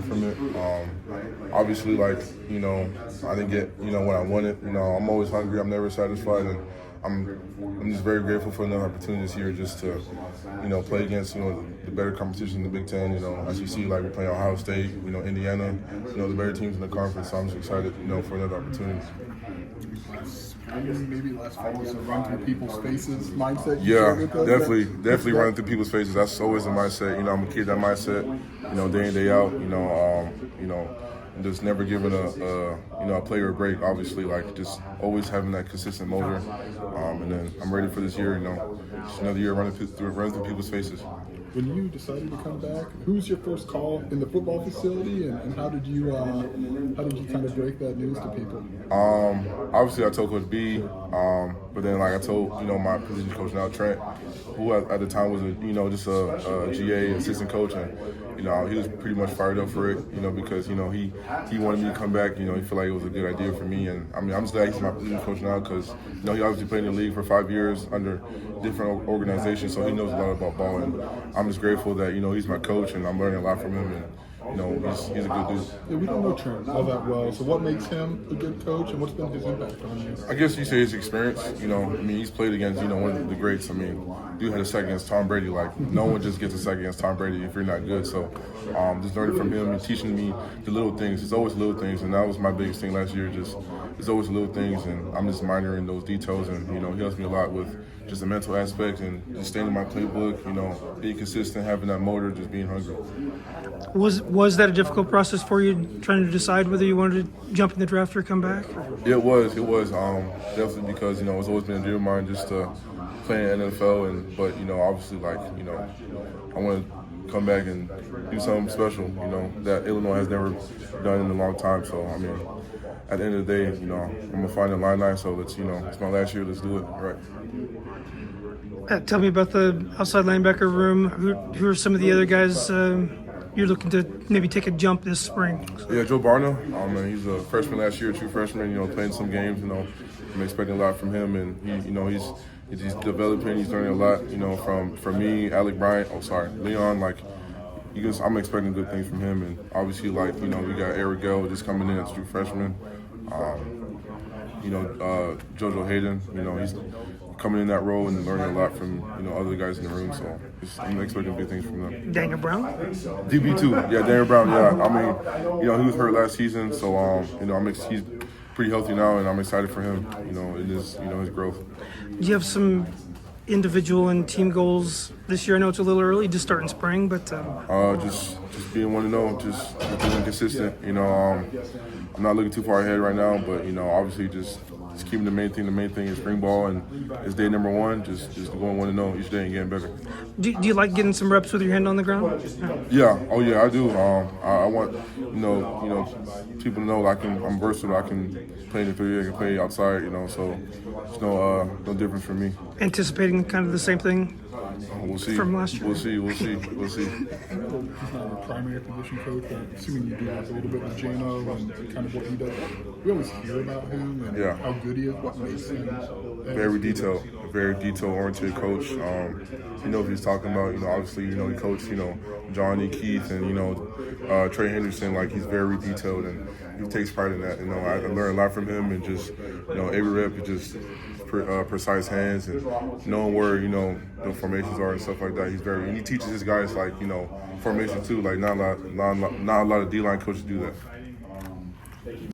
from it. Obviously, like, I didn't get, what I wanted. I'm always hungry. I'm never satisfied, and I'm just very grateful for another opportunity this year just to, play against, the better competition in the Big Ten. As you see, like we're playing Ohio State, Indiana, the better teams in the conference. So I'm just excited, for another opportunity. Maybe last fall was a run through people's faces mindset. Yeah, definitely running through people's faces. That's always the mindset. I'm a kid that mindset. Day in, day out. Just never giving a player a break. Obviously, like just always having that consistent motor. And then I'm ready for this year. Just another year running through people's faces. When you decided to come back, who was your first call in the football facility, and how did you kind of break that news to people? Obviously I told Coach B, but then like I told my position coach now, Trent, who at the time was just a GA assistant coach, and he was pretty much fired up for it, because he wanted me to come back. He felt like it was a good idea for me, and I'm just glad he's my position coach now because he obviously played in the league for 5 years under different organizations, so he knows a lot about ball, and I'm just grateful that he's my coach, and I'm learning a lot from him, and he's a good dude. Yeah, we don't know Trent all that well, so what makes him a good coach, and what's been his impact on you? I guess you say his experience. He's played against one of the greats. Dude had a second against Tom Brady. Like no one just gets a second against Tom Brady if you're not good. So just learning from him and teaching me the little things. It's always little things, and that was my biggest thing last year. It's always little things, and I'm just minoring those details. And he helps me a lot with just the mental aspect and just staying in my playbook. Being consistent, having that motor, just being hungry. Was that a difficult process for you, trying to decide whether you wanted to jump in the draft or come back? It was. Definitely because it's always been a dream of mine just to play in the NFL, but obviously like I want to come back and do something special. That Illinois has never done in a long time. So at the end of the day, I'm gonna find a line. So let's it's my last year. Let's do it right. Tell me about the outside linebacker room. Who are some of the other guys you're looking to maybe take a jump this spring? Yeah, Joe Barna. He's a freshman last year, true freshman. Playing some games. I'm expecting a lot from him, and he's developing. He's learning a lot. From me, Alec Bryant. Leon. I'm expecting good things from him, and obviously, we got Eric Gell just coming in as a true freshman. JoJo Hayden. He's coming in that role and learning a lot from other guys in the room. So I'm expecting big things from them. Daniel Brown, DB too. Yeah, Daniel Brown. Yeah, he was hurt last season, so he's pretty healthy now, and I'm excited for him. In his growth. Do you have some individual and team goals this year? I know it's a little early to start in spring, but just being 1-0, just being consistent. I'm not looking too far ahead right now, but obviously just keeping the main thing. The main thing is spring ball, and it's day number 1. Just going 1-0 each day and getting better. Do you like getting some reps with your hand on the ground? Yeah. Oh yeah, I do. I want people to know I'm versatile. I can play in the 3, I can play outside. So there's no difference for me. Anticipating kind of the same thing. We'll see. From last year. We'll see. He's not a primary position coach, but assuming you do like a little bit with Jano and kind of what he does, we always hear about him and how good he is, what makes him. Very detail-oriented coach. He knows what he's talking about. Obviously, he coached, Johnny, Keith, and, Trey Henderson. He's very detailed, and he takes pride in that. I learned a lot from him, and just, every rep is just precise hands and knowing where, the formations are and stuff like that. And he teaches his guys, formation too. Not a lot of D-line coaches do that.